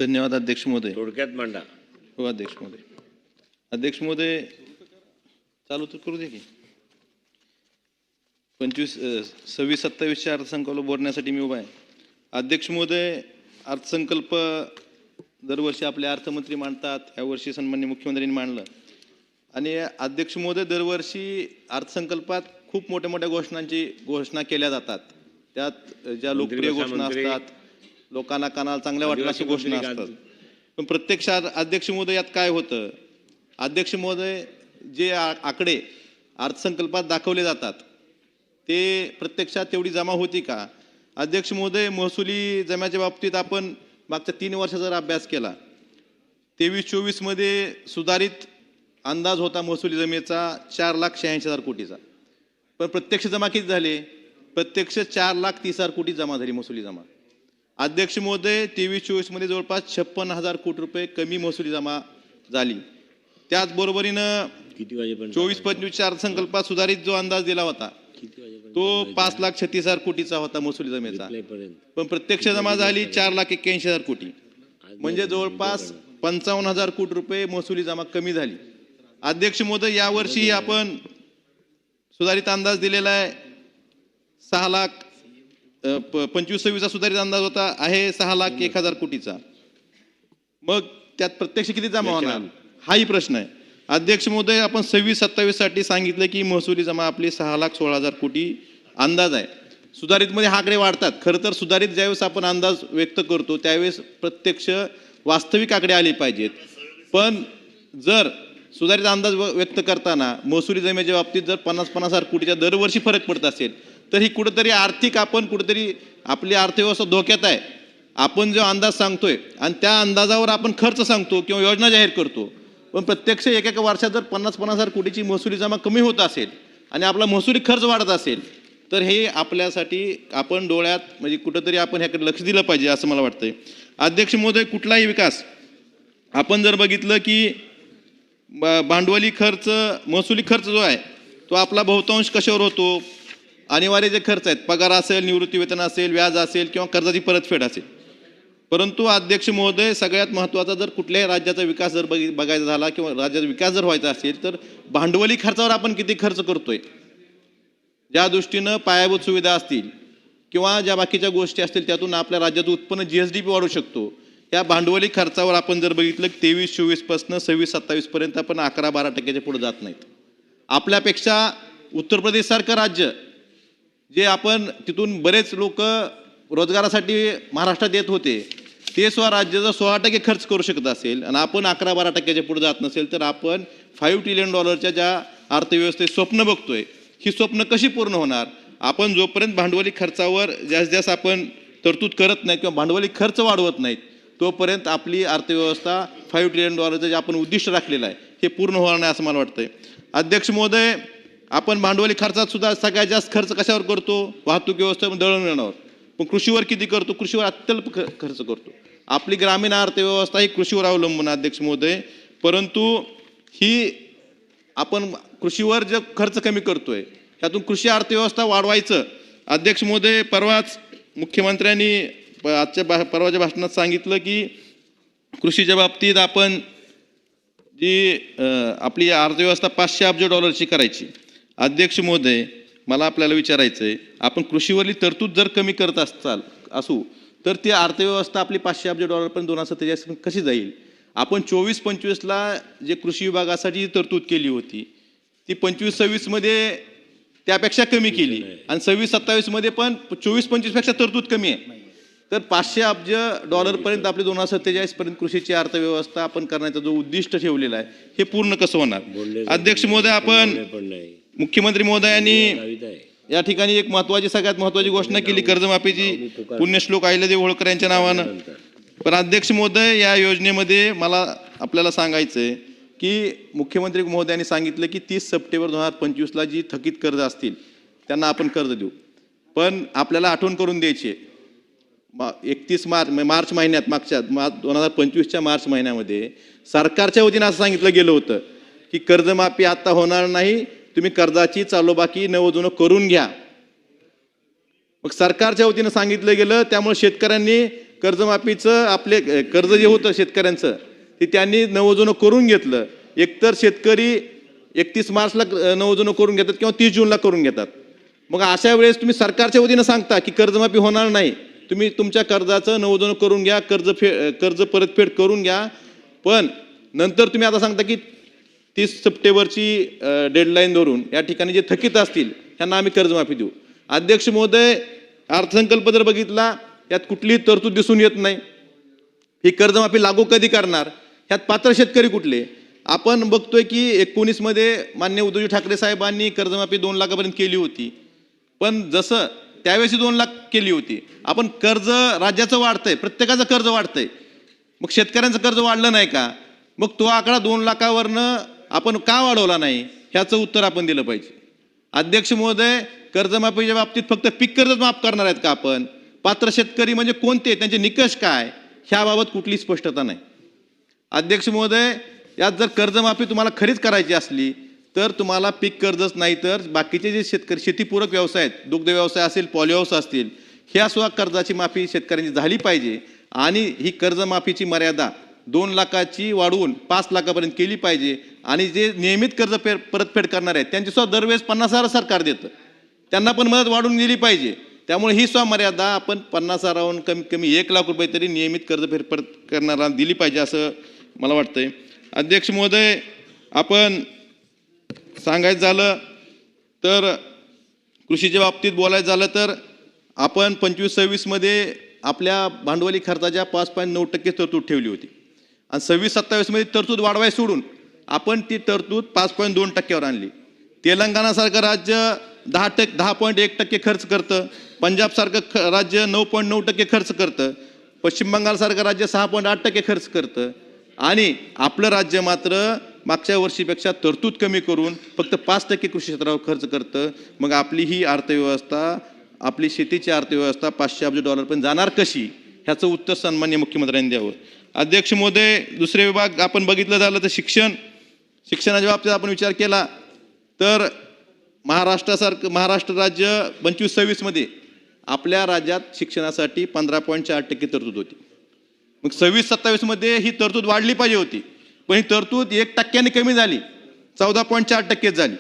धन्यवाद अध्यक्ष महोदय. थोडक्यात मांडा. हो अध्यक्ष महोदय. अध्यक्ष महोदय चालू तर करू दे की 26-27 अर्थसंकल्प बोलण्यासाठी मी उभा आहे. अध्यक्ष महोदय, अर्थसंकल्प दरवर्षी आपले अर्थमंत्री मांडतात. यावर्षी सन्माननीय मुख्यमंत्र्यांनी मांडलं आणि अध्यक्ष महोदय दरवर्षी अर्थसंकल्पात खूप मोठ्या मोठ्या घोषणा केल्या जातात. त्यात ज्या लोकप्रिय घोषणा असतात, लोकांना कानाला चांगल्या वाटल्या अशा घोषणा असतात. पण प्रत्यक्षात अध्यक्ष महोदय यात काय होतं? अध्यक्ष महोदय, जे आकडे अर्थसंकल्पात दाखवले जातात ते प्रत्यक्षात तेवढी जमा होती का? अध्यक्ष महोदय, महसुली जम्याच्या बाबतीत आपण मागच्या 3 वर्षाचा जर अभ्यास केला, 23-24 मध्ये सुधारित अंदाज होता महसुली जमेचा 4,86,000 कोटीचा. पण प्रत्यक्ष जमा किती झाले? प्रत्यक्ष 4,30,000 कोटी जमा झाली महसुली जमा. अध्यक्ष महोदय, 23-24 मध्ये जवळपास 56,000 कोटी रुपये कमी महसुली जमा झाली. त्याचबरोबरीनं 24-25 अर्थसंकल्पात सुधारित जो अंदाज दिला होता तो 5,36,000 कोटीचा होता महसुली जमेचा. पण प्रत्यक्ष जमा झाली 4,81,000 कोटी. म्हणजे जवळपास 55,000 कोटी रुपये महसुली जमा कमी झाली. अध्यक्ष महोदय, यावर्षी आपण सुधारित अंदाज दिलेला आहे 25-26 सुधारित अंदाज होता आहे 6,01,000 कोटीचा. मग त्यात प्रत्यक्ष किती जमा होणार हाही प्रश्न आहे. अध्यक्ष महोदय, आपण 26-27 साठी सांगितलं की महसुली जमा आपली 6,16,000 कोटी अंदाज आहे. सुधारित मध्ये हा आकडे वाढतात. खरं तर सुधारित ज्यावेळेस आपण अंदाज व्यक्त करतो त्यावेळेस प्रत्यक्ष वास्तविक आकडे आले पाहिजेत. पण जर सुधारित अंदाज व्यक्त करताना महसुली जमेच्या बाबतीत जर 50,000 कोटीच्या दरवर्षी फरक पडत असेल तर ही कुठेतरी आर्थिक आपण कुठेतरी आपली अर्थव्यवस्था धोक्यात आहे. आपण जो अंदाज सांगतोय आणि त्या अंदाजावर आपण खर्च सांगतो किंवा योजना जाहीर करतो, पण प्रत्यक्ष एका वर्षात जर 50,000 कोटीची महसुली जमा कमी होत असेल आणि आपला महसुली खर्च वाढत असेल तर हे आपल्यासाठी आपण डोळ्यात म्हणजे कुठंतरी आपण ह्याकडे लक्ष दिलं पाहिजे असं मला वाटतंय. अध्यक्ष महोदय, कुठलाही विकास आपण जर बघितलं की भांडवली खर्च महसुली खर्च जो आहे तो आपला बहुतांश कशावर होतो? अनिवार्य जे खर्च आहेत, पगार असेल, निवृत्ती वेतन असेल, व्याज असेल किंवा कर्जाची परतफेड असेल. परंतु अध्यक्ष महोदय, सगळ्यात महत्त्वाचा जर कुठल्याही राज्याचा विकास जर बघायचा झाला किंवा राज्याचा विकास जर व्हायचा असेल तर भांडवली खर्चावर आपण किती खर्च करतोय. ज्या दृष्टीनं पायाभूत सुविधा असतील किंवा ज्या बाकीच्या गोष्टी असतील त्यातून आपल्या राज्याचं उत्पन्न GSDP वाढू शकतो. या भांडवली खर्चावर आपण जर बघितलं 23-24 पासून 26-27 पर्यंत आपण 11-12% पुढे जात नाहीत. आपल्यापेक्षा उत्तर प्रदेश सारखं राज्य जे आपण तिथून बरेच लोक रोजगारासाठी महाराष्ट्रात येत होते ते राज्य जर 16% खर्च करू शकत असेल आणि आपण 11-12% पुढे जात नसेल तर आपण $5 ट्रिलियन ज्या अर्थव्यवस्थेत स्वप्न बघतोय ही स्वप्न कशी पूर्ण होणार? आपण जोपर्यंत भांडवली खर्चावर जास्त आपण तरतूद करत नाही किंवा भांडवली खर्च वाढवत नाहीत तोपर्यंत आपली अर्थव्यवस्था $5 ट्रिलियन जे आपण उद्दिष्ट राखलेलं आहे हे पूर्ण होणार नाही असं मला वाटतंय. अध्यक्ष महोदय, आपण भांडवली खर्चात सुद्धा सगळ्यात जास्त खर्च कशावर करतो? वाहतूक व्यवस्था, दळणवळणावर. पण कृषीवर किती करतो? कृषीवर अत्यल्प खर्च करतो. आपली ग्रामीण अर्थव्यवस्था ही कृषीवर अवलंबून अध्यक्ष महोदय. परंतु ही आपण कृषीवर जे खर्च कमी करतोय त्यातून कृषी अर्थव्यवस्था वाढवायचं. अध्यक्ष महोदय, परवाच मुख्यमंत्र्यांनी परवाच्या भाषणात सांगितलं की कृषीच्या बाबतीत आपण जी आपली अर्थव्यवस्था $500 अब्ज करायची. अध्यक्ष महोदय, मला आपल्याला विचारायचं आहे, आपण कृषीवरली तरतूद जर कमी करत असू तर ती अर्थव्यवस्था आपली $500 अब्ज पर्यंत 2047 कशी जाईल? आपण 24-25ला जे कृषी विभागासाठी तरतूद केली होती ती 25-26 मध्ये त्यापेक्षा कमी केली आणि 26-27 मध्ये पण 24-25 पेक्षा तरतूद कमी आहे. तर $500 अब्ज पर्यंत आपली 2047 पर्यंत कृषीची अर्थव्यवस्था आपण करण्याचा जो उद्दिष्ट ठेवलेला आहे हे पूर्ण कसं होणार? अध्यक्ष महोदय, आपण मुख्यमंत्री महोदयांनी या ठिकाणी एक सगळ्यात महत्वाची घोषणा केली कर्जमाफीची, पुण्यश्लोक अहिल्यादेवी होळकर यांच्या नावानं. पण अध्यक्ष महोदय, या योजनेमध्ये मला आपल्याला सांगायचंय की मुख्यमंत्री महोदयांनी सांगितलं की 30 सप्टेंबर 2025ला जी थकीत कर्ज असतील त्यांना आपण कर्ज देऊ. पण आपल्याला आठवण करून द्यायची 31 मार्च महिन्यात मागच्या 2025च्या मार्च महिन्यामध्ये सरकारच्या वतीनं असं सांगितलं गेलं होतं की कर्जमाफी आता होणार नाही, तुम्ही कर्जाची चालूबाकी नवजुनं करून घ्या. मग सरकारच्या वतीनं सांगितलं गेलं त्यामुळे शेतकऱ्यांनी कर्जमाफीचं आपले कर्ज जे होतं शेतकऱ्यांचं ते त्यांनी नवजुनं करून घेतलं. एकतर शेतकरी 31 मार्चला नवजुनं करून घेतात किंवा 30 जूनला करून घेतात. मग अशा वेळेस तुम्ही सरकारच्या वतीनं सांगता की कर्जमाफी होणार नाही, तुम्ही तुमच्या कर्जाचं नवजुनं करून घ्या, कर्ज परतफेड करून घ्या. पण नंतर तुम्ही आता सांगता की 30 सप्टेंबरची डेडलाईन धरून या ठिकाणी जे थकीत असतील त्यांना आम्ही कर्जमाफी देऊ. अध्यक्ष महोदय, अर्थसंकल्प जर बघितला यात कुठलीही तरतूद दिसून येत नाही. ही कर्जमाफी लागू कधी करणार, ह्यात पात्र शेतकरी कुठले? आपण बघतोय की 19 मध्ये माननीय उद्धवजी ठाकरे साहेबांनी कर्जमाफी 2 लाखापर्यंत केली होती. पण जसं त्यावेळेस 2 लाख केली होती, आपण कर्ज राज्याचं वाढतंय, प्रत्येकाचं कर्ज वाढतंय, मग शेतकऱ्यांचं कर्ज वाढलं नाही का? मग तो आकडा 2 लाखावरनं आपण का वाढवला नाही, ह्याचं उत्तर आपण दिलं पाहिजे. अध्यक्ष महोदय, कर्जमाफीच्या बाबतीत फक्त पीक कर्ज माफ करणार आहेत का आपण? पात्र शेतकरी म्हणजे कोणते, त्यांचे निकष काय, ह्याबाबत कुठली स्पष्टता नाही. अध्यक्ष महोदय, यात जर कर्जमाफी तुम्हाला खरीच करायची असली तर तुम्हाला पीक कर्जच नाही तर बाकीचे जे शेतकरी शेतीपूरक व्यवसाय आहेत, दुग्ध व्यवसाय असेल, पॉलिहाऊस असतील, ह्या सुद्धा कर्जाची माफी शेतकऱ्यांची झाली पाहिजे. आणि ही कर्जमाफीची मर्यादा 2 लाखाची वाढवून 5 लाखापर्यंत केली पाहिजे. आणि जे नियमित कर्ज परतफेड करणार आहेत त्यांची सुद्धा दरवेळेस 50,000 सरकार देतं, त्यांना पण मदत वाढवून दिली पाहिजे. त्यामुळे ही सुद्धा मर्यादा आपण 50,000हून कमीत कमी 1 लाख रुपये तरी नियमित कर्ज परत करणारा दिली पाहिजे असं मला वाटतंय. अध्यक्ष महोदय, आपण सांगायचं झालं तर कृषीच्या बाबतीत बोलायचं झालं तर आपण 25-26 मध्ये आपल्या भांडवली खर्चाच्या 5.9% तरतूद ठेवली होती आणि 26-27 मध्ये तरतूद वाढवाय सोडून आपण ती तरतूद 5.2%वर आणली. तेलंगणासारखं राज्य 10.1% खर्च करतं, पंजाबसारखं राज्य 9.9% खर्च करतं, पश्चिम बंगालसारखं राज्य 6.8% खर्च करतं आणि आपलं राज्य मात्र मागच्या वर्षीपेक्षा तरतूद कमी करून फक्त 5% कृषी क्षेत्रावर खर्च करतं. मग आपली ही अर्थव्यवस्था, आपली शेतीची अर्थव्यवस्था $500 अब्ज पण जाणार कशी, ह्याचं उत्तर सन्माननीय मुख्यमंत्र्यांनी द्यावं. अध्यक्ष महोदय, दुसरे विभाग आपण बघितलं झालं तर शिक्षणाच्या बाबतीत आपण विचार केला तर महाराष्ट्र राज्य 25-26 मध्ये आपल्या राज्यात शिक्षणासाठी 15.4% तरतूद होती. मग 26-27 मध्ये ही तरतूद वाढली पाहिजे होती, पण ही तरतूद 1% कमी झाली, 14.4% झाली.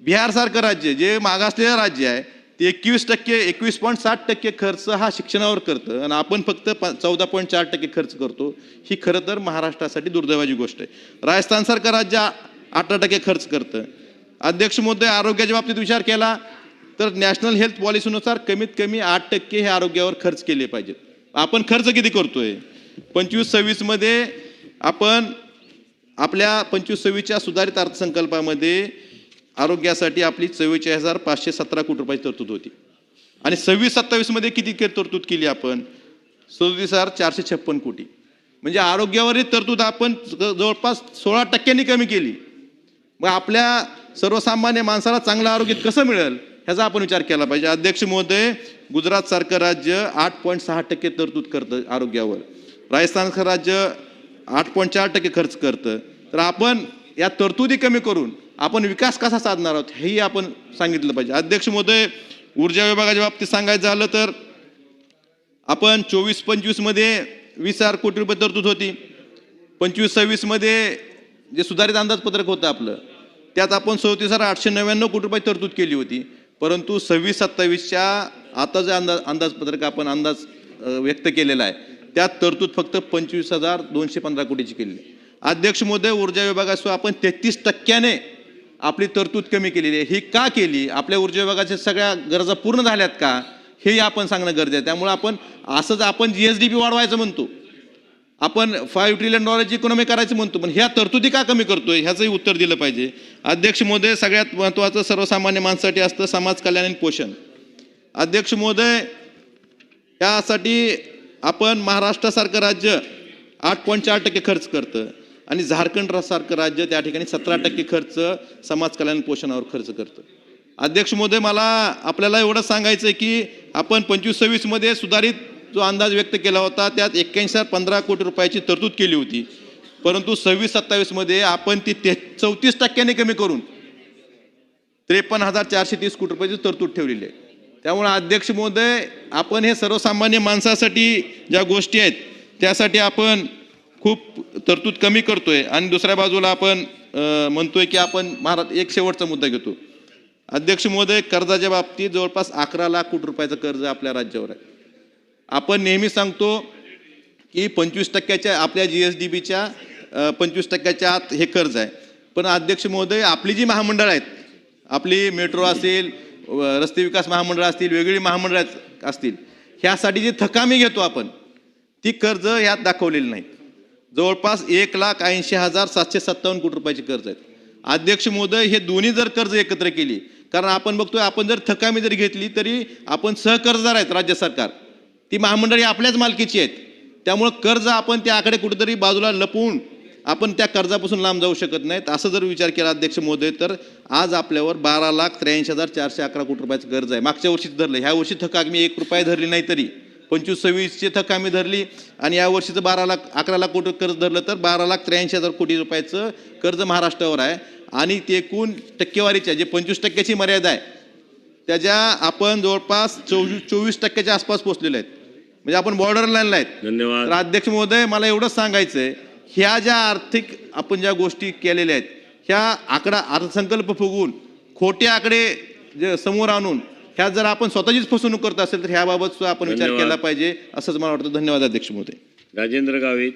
बिहारसारखं राज्य जे मागासलेलं राज्य आहे ते 21.60% खर्च हा शिक्षणावर करतं आणि आपण फक्त 14.4% खर्च करतो. ही खरं तर महाराष्ट्रासाठी दुर्दैवाची गोष्ट आहे. राजस्थानसारखं राज्य 18% खर्च करतं. अध्यक्ष महोदय, आरोग्याच्या बाबतीत विचार केला तर नॅशनल हेल्थ पॉलिसीनुसार कमीत कमी 8% हे आरोग्यावर खर्च केले पाहिजेत. आपण खर्च किती करतोय? 25-26 मध्ये आपण आपल्या 25-26च्या सुधारित अर्थसंकल्पामध्ये आरोग्यासाठी आपली 44,517 कोटी रुपयाची तरतूद होती आणि 26-27 मध्ये किती तरतूद केली आपण? 37,456 कोटी. म्हणजे आरोग्यावरील तरतूद आपण जवळपास 16% कमी केली. मग आपल्या सर्वसामान्य माणसाला चांगलं आरोग्य कसं मिळेल ह्याचा आपण विचार केला पाहिजे. अध्यक्ष महोदय, गुजरात सारखं राज्य 8.6% तरतूद करतं आरोग्यावर, राजस्थानचं राज्य 8.4% खर्च करतं. तर आपण या तरतुदी कमी करून आपण विकास कसा साधणार आहोत हेही आपण सांगितलं पाहिजे. अध्यक्ष महोदय, ऊर्जा विभागाच्या बाबतीत सांगायचं झालं तर आपण 24-25 मध्ये 20,000 कोटी रुपये तरतूद होती. 25-26 मध्ये जे सुधारित अंदाजपत्रक होतं आपलं त्यात आपण 37,899 कोटी रुपये तरतूद केली होती. परंतु 26-27च्या आता जे अंदाजपत्रक आपण अंदाज व्यक्त केलेला आहे त्यात तरतूद फक्त 25,215 कोटीची केली. अध्यक्ष महोदय, ऊर्जा विभागासह आपण 33% आपली तरतूद कमी केलेली आहे. ही का केली? आपल्या ऊर्जा विभागाच्या सगळ्या गरजा पूर्ण झाल्यात का, हेही आपण सांगणं गरजेचं आहे. त्यामुळे आपण असंच आपण GSDP वाढवायचं म्हणतो, आपण $5 ट्रिलियन इकॉनॉमी करायचं म्हणतो, पण ह्या तरतुदी का कमी करतोय ह्याचंही उत्तर दिलं पाहिजे. अध्यक्ष महोदय, सगळ्यात महत्त्वाचं सर्वसामान्य माणसासाठी असतं समाज कल्याण आणि पोषण. अध्यक्ष महोदय, यासाठी आपण महाराष्ट्रासारखं राज्य 8.4% खर्च करतं आणि झारखंड सारखं राज्य त्या ठिकाणी 17% खर्च समाज कल्याण पोषणावर खर्च करतं. अध्यक्ष महोदय, मला आपल्याला एवढं सांगायचं आहे की आपण 25-26 मध्ये सुधारित जो अंदाज व्यक्त केला होता त्यात 81,015 कोटी रुपयाची तरतूद केली होती. परंतु 26-27 मध्ये आपण ती 34% कमी करून 53,430 कोटी रुपयाची तरतूद ठेवलेली आहे. त्यामुळे अध्यक्ष महोदय, आपण हे सर्वसामान्य माणसासाठी ज्या गोष्टी आहेत त्यासाठी आपण खूप तरतूद कमी करतोय आणि दुसऱ्या बाजूला आपण म्हणतोय की आपण एक शेवटचा मुद्दा घेतो. अध्यक्ष महोदय, कर्जाच्या बाबतीत जवळपास 11 लाख कोटी रुपयाचं कर्ज आपल्या राज्यावर आहे. आपण नेहमी सांगतो की 25% आपल्या GSDPच्या 25% आत हे कर्ज आहे. पण अध्यक्ष महोदय, आपली जी महामंडळ आहेत, आपली मेट्रो असेल, रस्ते विकास महामंडळ असतील, वेगवेगळी महामंडळ असतील, ह्यासाठी जी थकामी घेतो आपण, ती कर्ज ह्यात दाखवलेली नाही. जवळपास 1,80,757 कोटी रुपयाची कर्ज आहेत. अध्यक्ष महोदय, हे दोन्ही जर कर्ज एकत्र केली, कारण आपण बघतोय आपण जर थकामी जरी घेतली तरी आपण सहकर्जदार आहेत राज्य सरकार, ती महामंडळी आपल्याच मालकीची आहेत. त्यामुळं कर्ज आपण त्या आकडे कुठेतरी बाजूला लपवून आपण त्या कर्जापासून लांब जाऊ शकत नाहीत. असं जर विचार केला अध्यक्ष महोदय, तर आज आपल्यावर 12,83,411 कोटी रुपयाचं कर्ज आहे. मागच्या वर्षी धरलं, ह्या वर्षी थकामी 1 रुपया धरली नाही तरी 25-26ची थकामी धरली आणि या वर्षीचं 11 लाख कोटी कर्ज धरलं तर 12,83,000 कोटी रुपयाचं कर्ज महाराष्ट्रावर आहे. आणि ते एकूण टक्केवारीच्या जे 25%ची मर्यादा आहे त्याच्या आपण जवळपास 24% आसपास पोहोचलेले आहेत. म्हणजे आपण बॉर्डर लाईनला आहेत. धन्यवाद. तर अध्यक्ष महोदय, मला एवढंच सांगायचंय, ह्या ज्या आर्थिक आपण ज्या गोष्टी केलेल्या आहेत, ह्या अर्थसंकल्प फुगवून खोटे आकडे जे समोर आणून ह्या जर आपण स्वतःचीच फसवणूक करत असेल तर ह्याबाबत सुद्धा आपण विचार केला पाहिजे, असंच मला वाटतं. धन्यवाद अध्यक्ष महोदय. राजेंद्र गावित.